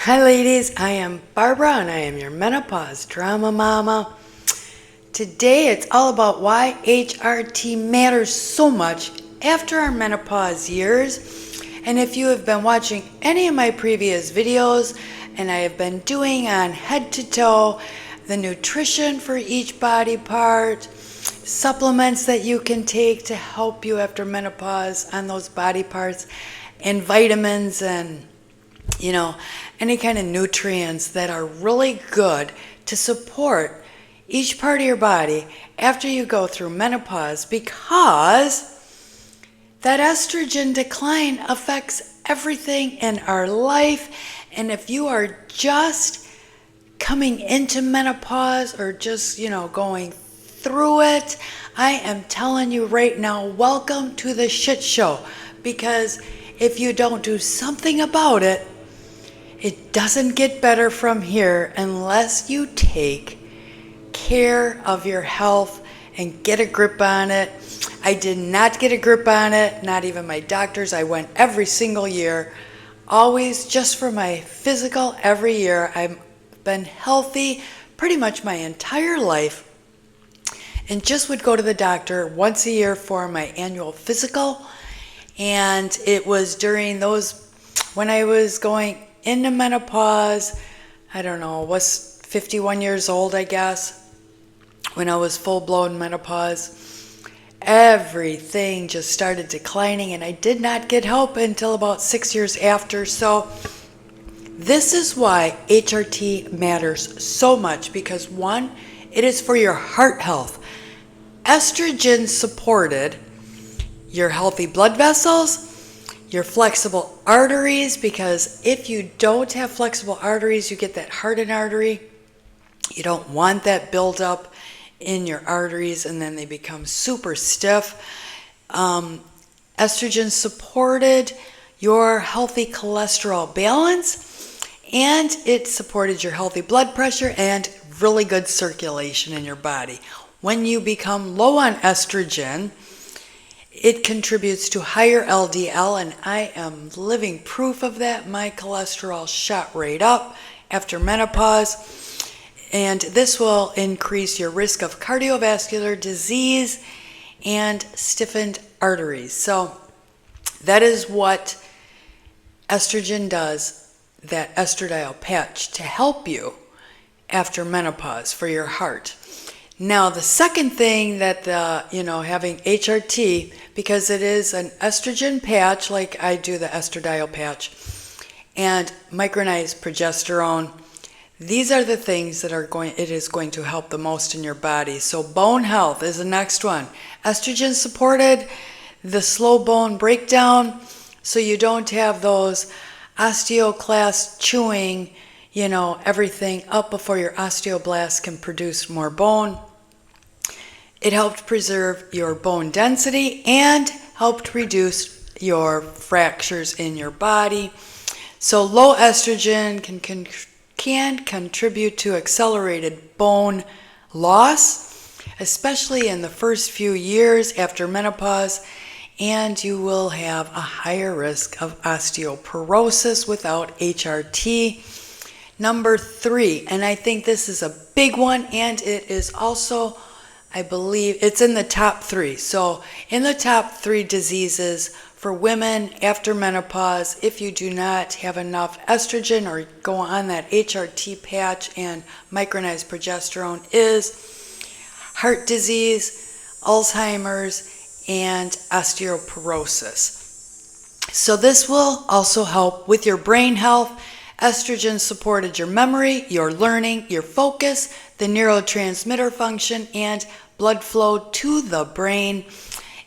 Hi ladies, I am Barbara and I am your menopause drama mama. Today it's all about why HRT matters so much after our menopause years. And if you have been watching any of my previous videos, and I have been doing on head to toe the nutrition for each body part, supplements that you can take to help you after menopause on those body parts, and vitamins and any kind of nutrients that are really good to support each part of your body after you go through menopause, because that estrogen decline affects everything in our life. And if you are just coming into menopause or just, going through it, I am telling you right now, welcome to the shit show. Because if you don't do something about it, it doesn't get better from here unless you take care of your health and get a grip on it. I did not get a grip on it, not even my doctors. I went every single year, always just for my physical every year. I've been healthy pretty much my entire life and just would go to the doctor once a year for my annual physical. And it was during those, when I was going into menopause, I don't know, was 51 years old, I guess, when I was full-blown menopause. Everything just started declining, and I did not get help until about 6 years after. So this is why HRT matters so much, because one, it is for your heart health. Estrogen supported your healthy blood vessels, your flexible arteries, because if you don't have flexible arteries, you get that hardened artery. You don't want that buildup in your arteries, and then they become super stiff. Estrogen supported your healthy cholesterol balance, and it supported your healthy blood pressure and really good circulation in your body. When you become low on estrogen, it contributes to higher LDL, and I am living proof of that. My cholesterol shot right up after menopause, and this will increase your risk of cardiovascular disease and stiffened arteries. So that is what estrogen does, that estradiol patch, to help you after menopause for your heart. Now, the second thing that having HRT, because it is an estrogen patch, like I do the estradiol patch, and micronized progesterone, these are the things that it is going to help the most in your body. So bone health is the next one. Estrogen supported the slow bone breakdown, so you don't have those osteoclasts chewing everything up before your osteoblasts can produce more bone. It helped preserve your bone density and helped reduce your fractures in your body. So low estrogen can contribute to accelerated bone loss, especially in the first few years after menopause, and you will have a higher risk of osteoporosis without HRT. Number 3, and I think this is a big one, and it is also, I believe, it's in the top 3. So in the top 3 diseases for women after menopause, if you do not have enough estrogen or go on that HRT patch and micronized progesterone, is heart disease, Alzheimer's, and osteoporosis. So this will also help with your brain health. Estrogen supported your memory, your learning, your focus, the neurotransmitter function, and blood flow to the brain.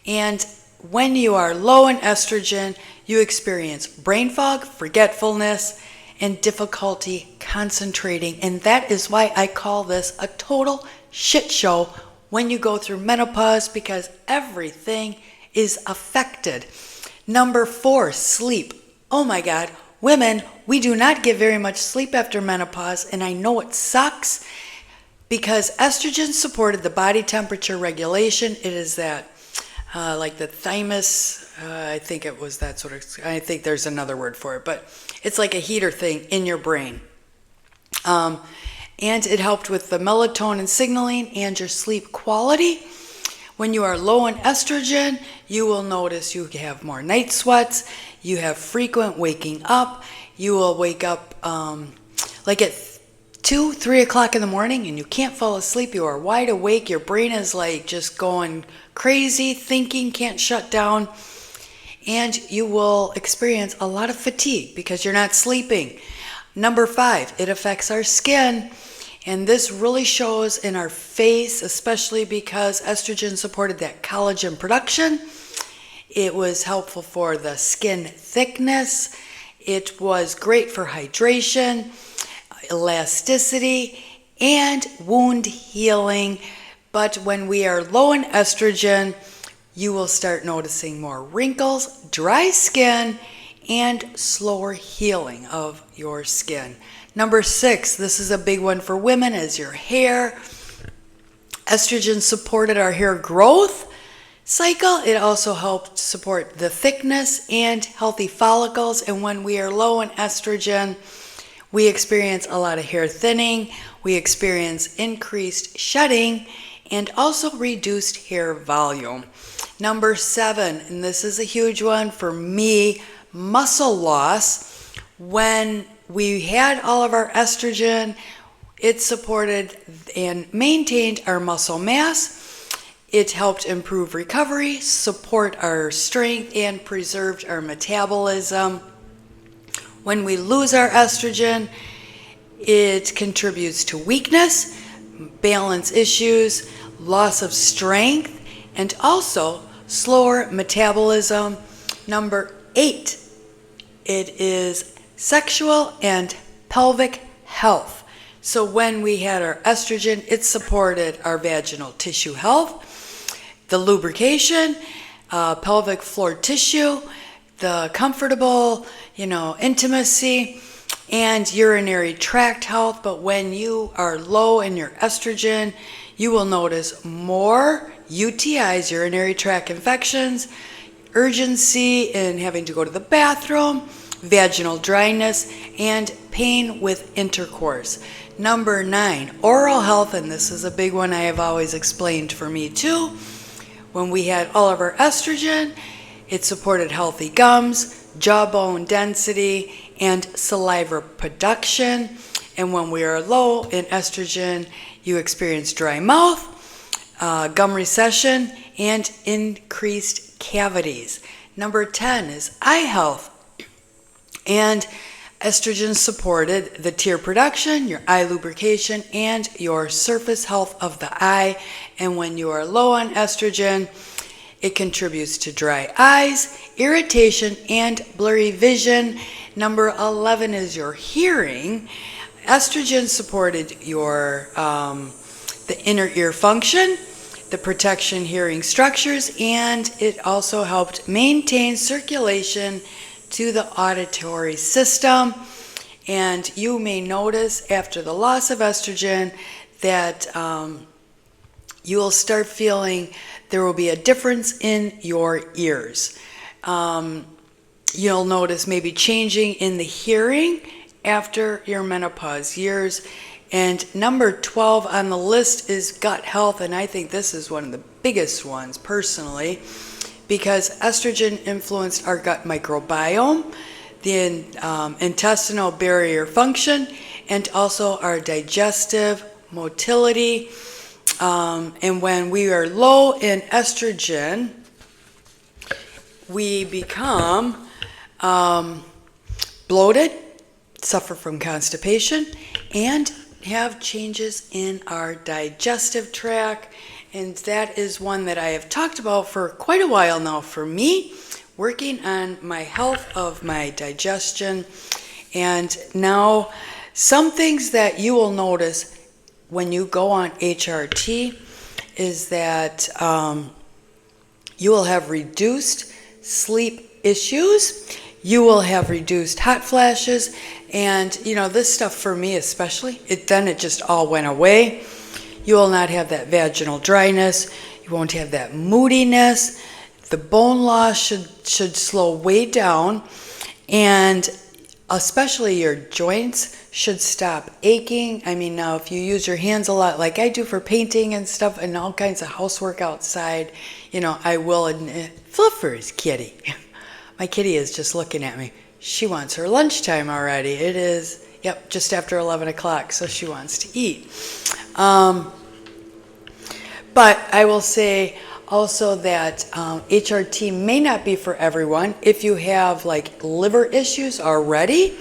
And when you are low in estrogen, you experience brain fog, forgetfulness, and difficulty concentrating. And that is why I call this a total shit show when you go through menopause, because everything is affected. Number 4, sleep. Oh my God. Women, we do not get very much sleep after menopause, and I know it sucks, because estrogen supported the body temperature regulation. It is that like the thymus I think it was that sort of, I think there's another word for it, but it's like a heater thing in your brain. And it helped with the melatonin signaling and your sleep quality. When you are low in estrogen, you will notice you have more night sweats, you have frequent waking up, you will wake up like at 2, 3 o'clock in the morning and you can't fall asleep, you are wide awake, your brain is like just going crazy, thinking, can't shut down, and you will experience a lot of fatigue because you're not sleeping. Number 5, it affects our skin. And this really shows in our face, especially because estrogen supported that collagen production. It was helpful for the skin thickness. It was great for hydration, elasticity, and wound healing. But when we are low in estrogen, you will start noticing more wrinkles, dry skin, and slower healing of your skin. Number 6, this is a big one for women, is your hair. Estrogen supported our hair growth cycle. It also helped support the thickness and healthy follicles. And when we are low in estrogen, we experience a lot of hair thinning. We experience increased shedding and also reduced hair volume. Number 7, and this is a huge one for me, muscle loss. When we had all of our estrogen, it supported and maintained our muscle mass. It helped improve recovery, support our strength, and preserved our metabolism. When we lose our estrogen, it contributes to weakness, balance issues, loss of strength, and also slower metabolism. Number 8, it is sexual and pelvic health. So when we had our estrogen, it supported our vaginal tissue health, the lubrication, pelvic floor tissue, the comfortable, intimacy, and urinary tract health. But when you are low in your estrogen, you will notice more UTIs, urinary tract infections, urgency in having to go to the bathroom, vaginal dryness, and pain with intercourse. Number 9, oral health, and this is a big one I have always explained for me too. When we had all of our estrogen, it supported healthy gums, jawbone density, and saliva production. And when we are low in estrogen, you experience dry mouth, gum recession, and increased cavities. Number 10 is eye health. And estrogen supported the tear production, your eye lubrication, and your surface health of the eye. And when you are low on estrogen, it contributes to dry eyes, irritation, and blurry vision. Number 11 is your hearing. Estrogen supported your the inner ear function, the protection hearing structures, and it also helped maintain circulation to the auditory system. And you may notice after the loss of estrogen that you will start feeling there will be a difference in your ears. You'll notice maybe changing in the hearing after your menopause years. And number 12 on the list is gut health, and I think this is one of the biggest ones personally, because estrogen influenced our gut microbiome, the intestinal barrier function, and also our digestive motility. And when we are low in estrogen, we become bloated, suffer from constipation, and have changes in our digestive tract. And that is one that I have talked about for quite a while now for me, working on my health of my digestion. And now some things that you will notice when you go on HRT is that you will have reduced sleep issues, you will have reduced hot flashes, and this stuff for me especially, it just all went away. You will not have that vaginal dryness, you won't have that moodiness, The bone loss should slow way down, and especially your joints should stop aching. I mean, now if you use your hands a lot like I do for painting and stuff and all kinds of housework outside, I will admit, Fluffer's kitty. My kitty is just looking at me. She wants her lunchtime already. It is, yep, just after 11 o'clock, so she wants to eat. But I will say also that HRT may not be for everyone if you have like liver issues already,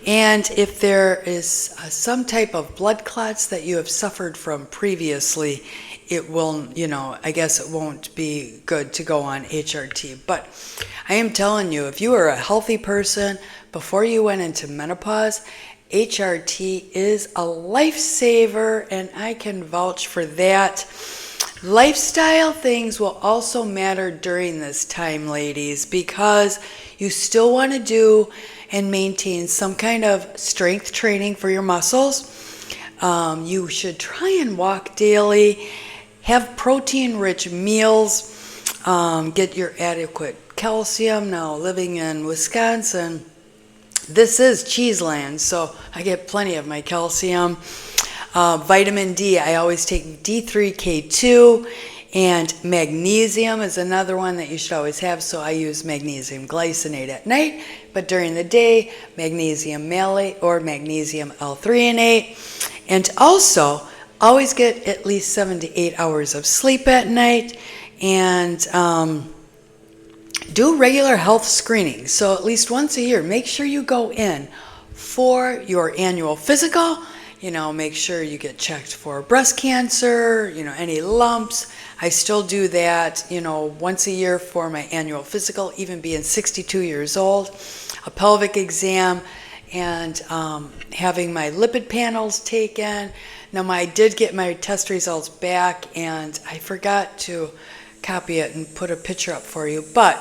and if there is some type of blood clots that you have suffered from previously, it will, I guess it won't be good to go on HRT. But I am telling you, if you are a healthy person before you went into menopause, HRT is a lifesaver, and I can vouch for that. Lifestyle things will also matter during this time, ladies, because you still want to do and maintain some kind of strength training for your muscles. You should try and walk daily, have protein-rich meals, get your adequate calcium. Now, living in Wisconsin, this is cheese land, so I get plenty of my calcium. Vitamin D, I always take D3K2, and magnesium is another one that you should always have, so I use magnesium glycinate at night, but during the day, magnesium malate or magnesium L-threonate. And also, always get at least 7 to 8 hours of sleep at night, and do regular health screening. So at least once a year, make sure you go in for your annual physical. Make sure you get checked for breast cancer, any lumps. I still do that, once a year for my annual physical, even being 62 years old, a pelvic exam, and having my lipid panels taken. Now, I did get my test results back, and I forgot to copy it and put a picture up for you, but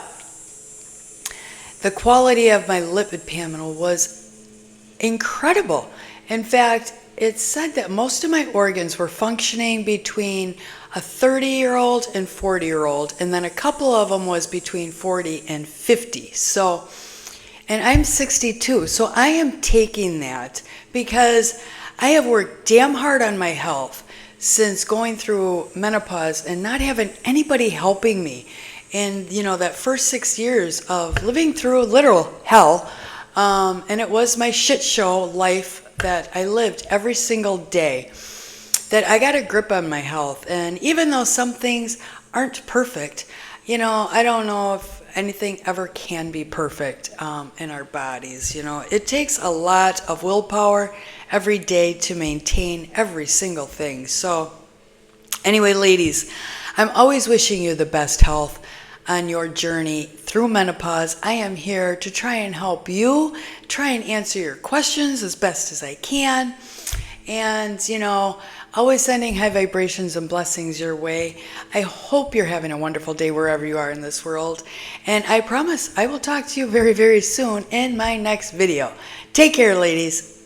the quality of my lipid panel was incredible. In fact, it said that most of my organs were functioning between a 30-year-old and 40-year-old, and then a couple of them was between 40 and 50. So, and I'm 62, so I am taking that because I have worked damn hard on my health since going through menopause and not having anybody helping me. And, that first 6 years of living through literal hell, and it was my shit show life that I lived every single day, that I got a grip on my health. And even though some things aren't perfect, I don't know if anything ever can be perfect in our bodies. It takes a lot of willpower every day to maintain every single thing. So anyway, ladies, I'm always wishing you the best health on your journey through menopause. I am here to try and help you, try and answer your questions as best as I can. And, always sending high vibrations and blessings your way. I hope you're having a wonderful day wherever you are in this world. And I promise I will talk to you very, very soon in my next video. Take care, ladies.